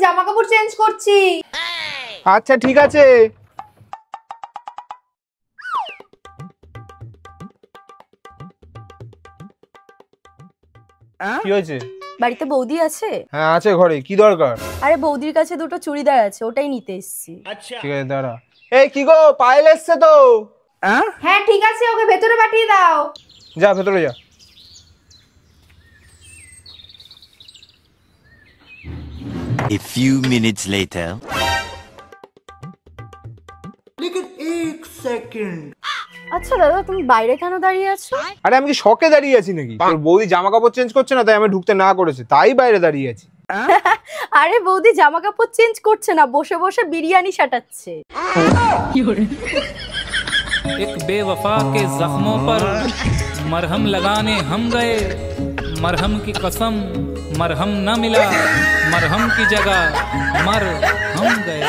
জামা কাপড় চেঞ্জ করছি। আচ্ছা ঠিক আছে। কি হয়েছে? বাড়িতে বৌদি আছে? হ্যাঁ আছে ঘরে। কি দরকার? আরে বৌদির কাছে দুটো চুড়িদার আছে, ওটাই নিতে এসেছি। ঠিক আছে দাঁড়া। এই কি গো, পায়েল এসছে তো? হ্যাঁ ঠিক আছে, ওকে ভেতরে পাঠিয়ে দাও। যা ভেতরে যা। A few minutes later. আচ্ছা দাদা, তুমি বাইরে কেন দাঁড়িয়ে আছো? আরে আমি কি শখে দাঁড়িয়ে আছি নাকি? তোর বৌদি জামা কাপড় চেঞ্জ করছে না, তাই আমি ঢুকতে না করেছে, তাই বাইরে দাঁড়িয়ে আছি। আরে বৌদি জামা কাপড় চেঞ্জ করছে না, বসে বসে বিরিয়ানি সাটাচ্ছে। एक बेवफा के जख्मों पर मरहम लगाने हम गए, मरहम की कसम मरहम न मिला, मरहम की जगह मर हम गए।